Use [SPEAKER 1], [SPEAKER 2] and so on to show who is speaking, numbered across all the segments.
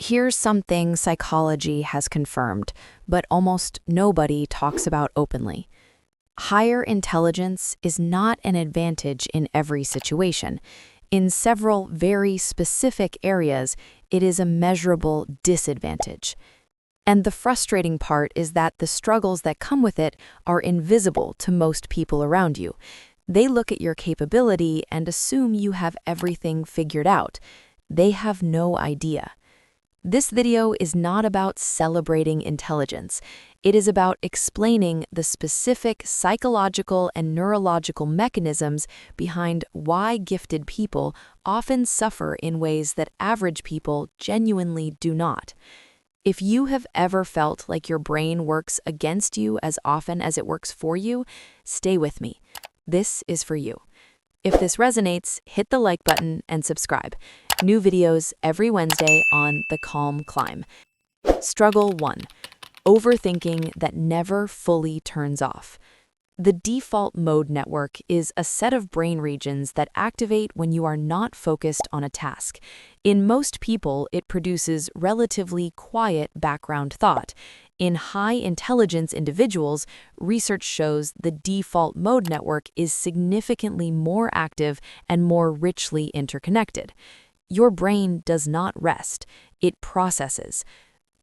[SPEAKER 1] Here's something psychology has confirmed, but almost nobody talks about openly. Higher intelligence is not an advantage in every situation. In several very specific areas, it is a measurable disadvantage. And the frustrating part is that the struggles that come with it are invisible to most people around you. They look at your capability and assume you have everything figured out. They have no idea. This video is not about celebrating intelligence. It is about explaining the specific psychological and neurological mechanisms behind why gifted people often suffer in ways that average people genuinely do not. If you have ever felt like your brain works against you as often as it works for you, stay with me. This is for you. If this resonates, hit the like button and subscribe. New videos every Wednesday on The Calm Climb. Struggle 1. Overthinking that never fully turns off. The default mode network is a set of brain regions that activate when you are not focused on a task. In most people, it produces relatively quiet background thought. In high-intelligence individuals, research shows the default mode network is significantly more active and more richly interconnected. Your brain does not rest, it processes.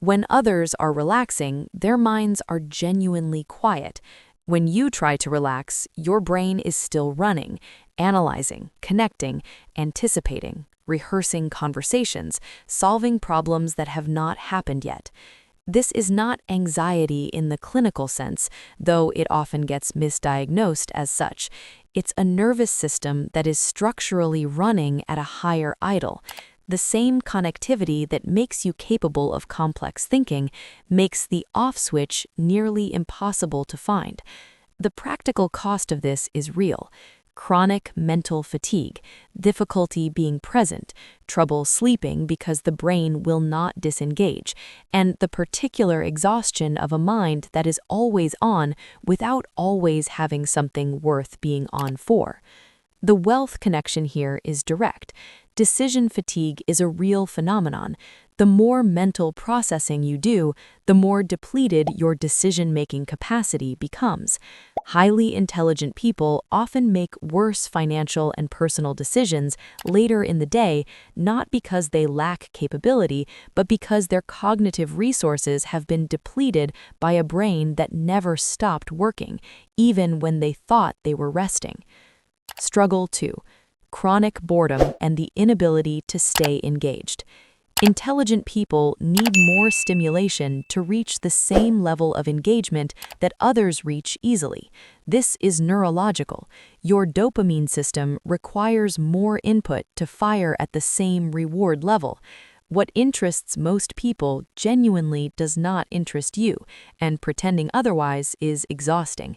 [SPEAKER 1] When others are relaxing, their minds are genuinely quiet. When you try to relax, your brain is still running, analyzing, connecting, anticipating, rehearsing conversations, solving problems that have not happened yet. This is not anxiety in the clinical sense, though it often gets misdiagnosed as such. It's a nervous system that is structurally running at a higher idle. The same connectivity that makes you capable of complex thinking makes the off switch nearly impossible to find. The practical cost of this is real. Chronic mental fatigue, difficulty being present, trouble sleeping because the brain will not disengage, and the particular exhaustion of a mind that is always on without always having something worth being on for. The wealth connection here is direct. Decision fatigue is a real phenomenon. The more mental processing you do, the more depleted your decision-making capacity becomes. Highly intelligent people often make worse financial and personal decisions later in the day, not because they lack capability, but because their cognitive resources have been depleted by a brain that never stopped working, even when they thought they were resting. Struggle 2. Chronic boredom and the inability to stay engaged. Intelligent people need more stimulation to reach the same level of engagement that others reach easily. This is neurological. Your dopamine system requires more input to fire at the same reward level. What interests most people genuinely does not interest you, and pretending otherwise is exhausting.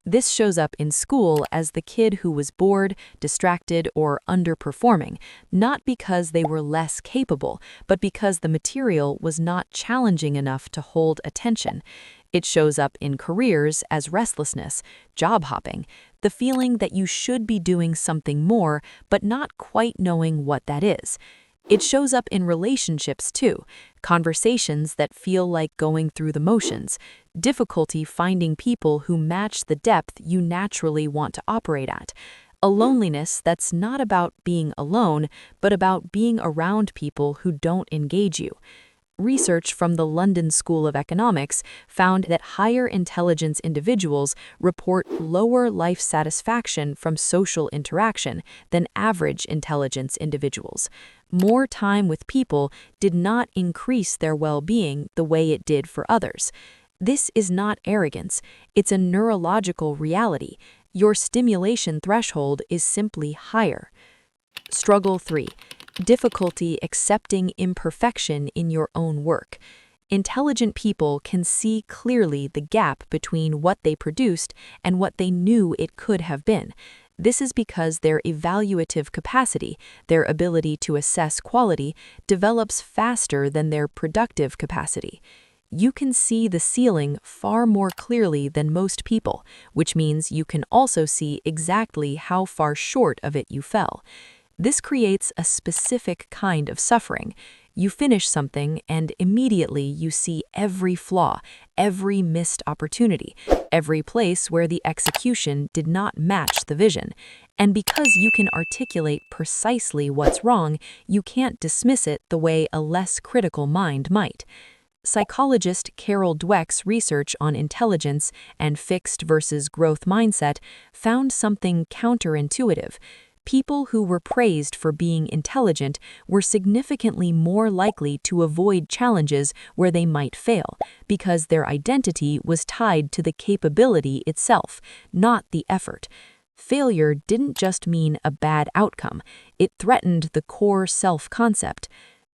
[SPEAKER 1] This shows up in school as the kid who was bored, distracted, or underperforming, not because they were less capable, but because the material was not challenging enough to hold attention. It shows up in careers as restlessness, job hopping, the feeling that you should be doing something more, but not quite knowing what that is. It shows up in relationships too, conversations that feel like going through the motions, difficulty finding people who match the depth you naturally want to operate at, a loneliness that's not about being alone, but about being around people who don't engage you. Research from the London School of Economics found that higher intelligence individuals report lower life satisfaction from social interaction than average intelligence individuals. More time with people did not increase their well-being the way it did for others. This is not arrogance, it's a neurological reality. Your stimulation threshold is simply higher. Struggle 3. Difficulty accepting imperfection in your own work. Intelligent people can see clearly the gap between what they produced and what they knew it could have been. This is because their evaluative capacity, their ability to assess quality, develops faster than their productive capacity. You can see the ceiling far more clearly than most people, which means you can also see exactly how far short of it you fell. This creates a specific kind of suffering. You finish something and immediately you see every flaw, every missed opportunity, every place where the execution did not match the vision. And because you can articulate precisely what's wrong, you can't dismiss it the way a less critical mind might. Psychologist Carol Dweck's research on intelligence and fixed versus growth mindset found something counterintuitive. People who were praised for being intelligent were significantly more likely to avoid challenges where they might fail, because their identity was tied to the capability itself, not the effort. Failure didn't just mean a bad outcome, it threatened the core self-concept.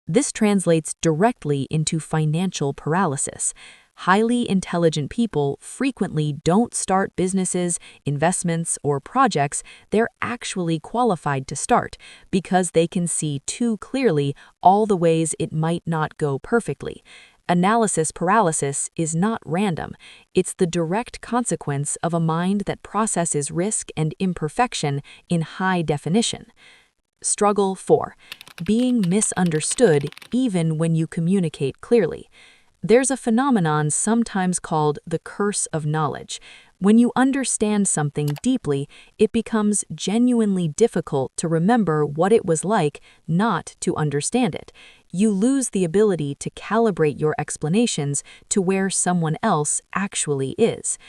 [SPEAKER 1] This translates directly into financial paralysis. Highly intelligent people frequently don't start businesses, investments, or projects they're actually qualified to start because they can see too clearly all the ways it might not go perfectly. Analysis paralysis is not random. It's the direct consequence of a mind that processes risk and imperfection in high definition. Struggle 4. Being misunderstood even when you communicate clearly. There's a phenomenon sometimes called the curse of knowledge. When you understand something deeply, it becomes genuinely difficult to remember what it was like not to understand it. You lose the ability to calibrate your explanations to where someone else actually is.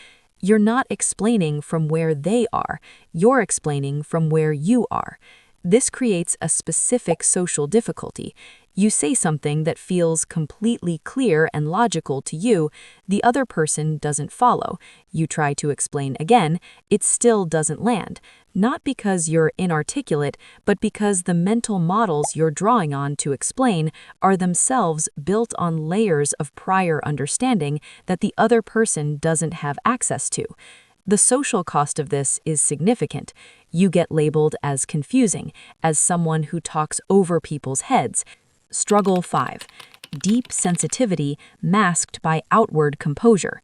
[SPEAKER 1] You're not explaining from where they are, you're explaining from where you are. This creates a specific social difficulty. You say something that feels completely clear and logical to you, the other person doesn't follow. You try to explain again, it still doesn't land. Not because you're inarticulate, but because the mental models you're drawing on to explain are themselves built on layers of prior understanding that the other person doesn't have access to. The social cost of this is significant. You get labeled as confusing, as someone who talks over people's heads. Struggle 5. Deep sensitivity masked by outward composure.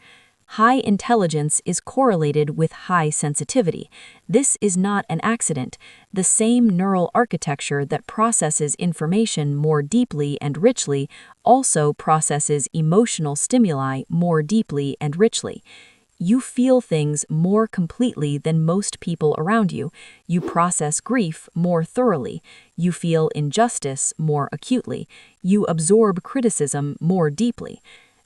[SPEAKER 1] High intelligence is correlated with high sensitivity. This is not an accident. The same neural architecture that processes information more deeply and richly also processes emotional stimuli more deeply and richly. You feel things more completely than most people around you. You process grief more thoroughly. You feel injustice more acutely. You absorb criticism more deeply.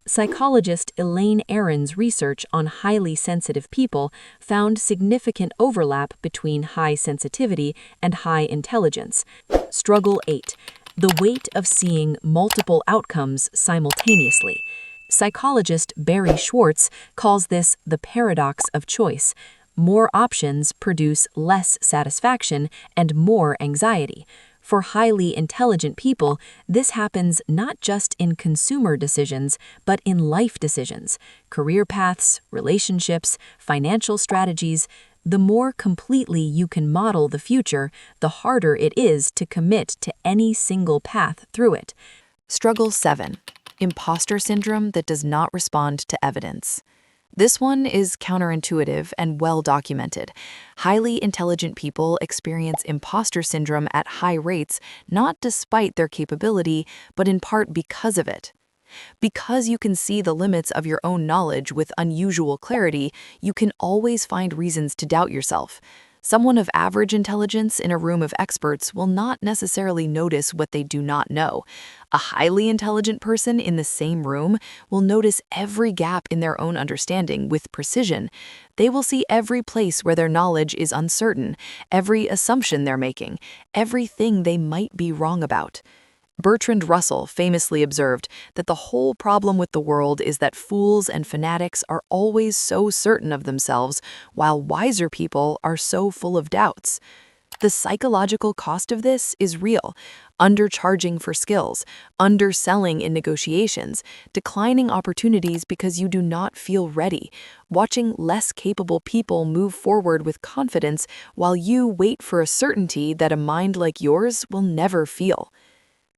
[SPEAKER 1] Psychologist Elaine Aron's research on highly sensitive people found significant overlap between high sensitivity and high intelligence. Struggle 8. The weight of seeing multiple outcomes simultaneously. Psychologist Barry Schwartz calls this the paradox of choice. More options produce less satisfaction and more anxiety. For highly intelligent people, this happens not just in consumer decisions, but in life decisions, career paths, relationships, financial strategies. The more completely you can model the future, the harder it is to commit to any single path through it. Struggle 7. Impostor syndrome that does not respond to evidence. This one is counterintuitive and well documented. Highly intelligent people experience imposter syndrome at high rates, not despite their capability, but in part because of it. Because you can see the limits of your own knowledge with unusual clarity, you can always find reasons to doubt yourself. Someone of average intelligence in a room of experts will not necessarily notice what they do not know. A highly intelligent person in the same room will notice every gap in their own understanding with precision. They will see every place where their knowledge is uncertain, every assumption they're making, everything they might be wrong about. Bertrand Russell famously observed that the whole problem with the world is that fools and fanatics are always so certain of themselves, while wiser people are so full of doubts. The psychological cost of this is real: undercharging for skills, underselling in negotiations, declining opportunities because you do not feel ready, watching less capable people move forward with confidence while you wait for a certainty that a mind like yours will never feel.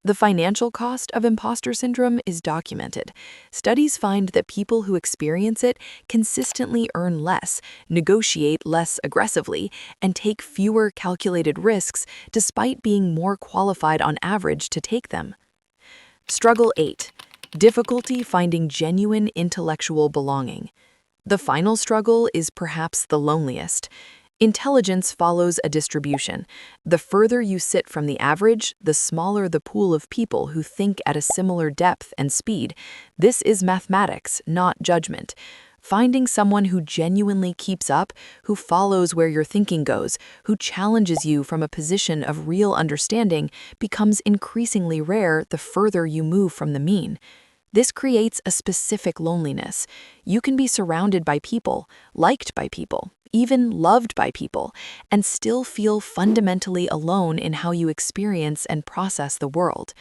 [SPEAKER 1] The financial cost of imposter syndrome is documented. Studies find that people who experience it consistently earn less, negotiate less aggressively, and take fewer calculated risks despite being more qualified on average to take them. Struggle 8. Difficulty finding genuine intellectual belonging. The final struggle is perhaps the loneliest. Intelligence follows a distribution. The further you sit from the average, the smaller the pool of people who think at a similar depth and speed. This is mathematics, not judgment. Finding someone who genuinely keeps up, who follows where your thinking goes, who challenges you from a position of real understanding, becomes increasingly rare the further you move from the mean. This creates a specific loneliness. You can be surrounded by people, liked by people, even loved by people, and still feel fundamentally alone in how you experience and process the world.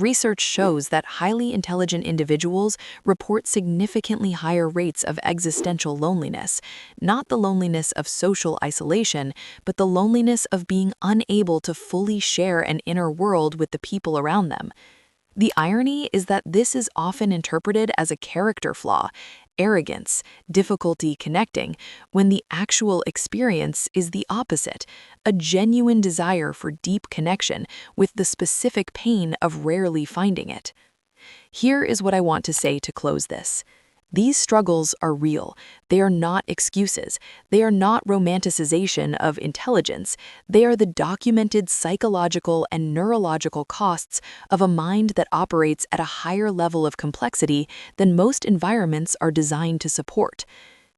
[SPEAKER 1] Research shows that highly intelligent individuals report significantly higher rates of existential loneliness, not the loneliness of social isolation, but the loneliness of being unable to fully share an inner world with the people around them. The irony is that this is often interpreted as a character flaw, arrogance, difficulty connecting, when the actual experience is the opposite, a genuine desire for deep connection with the specific pain of rarely finding it. Here is what I want to say to close this. These struggles are real. They are not excuses. They are not romanticization of intelligence. They are the documented psychological and neurological costs of a mind that operates at a higher level of complexity than most environments are designed to support.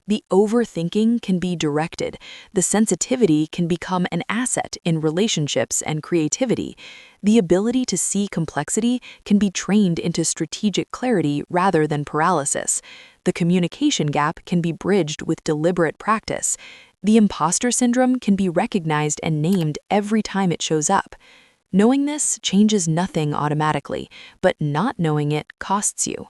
[SPEAKER 1] The overthinking can be directed. The sensitivity can become an asset in relationships and creativity. The ability to see complexity can be trained into strategic clarity rather than paralysis. The communication gap can be bridged with deliberate practice. The imposter syndrome can be recognized and named every time it shows up. Knowing this changes nothing automatically, but not knowing it costs you.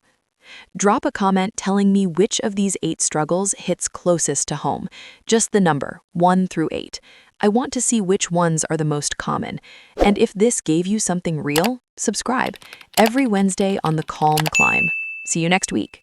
[SPEAKER 1] Drop a comment telling me which of these 8 struggles hits closest to home, just the number, 1 through 8. I want to see which ones are the most common. And if this gave you something real, subscribe every Wednesday on The Calm Climb. See you next week.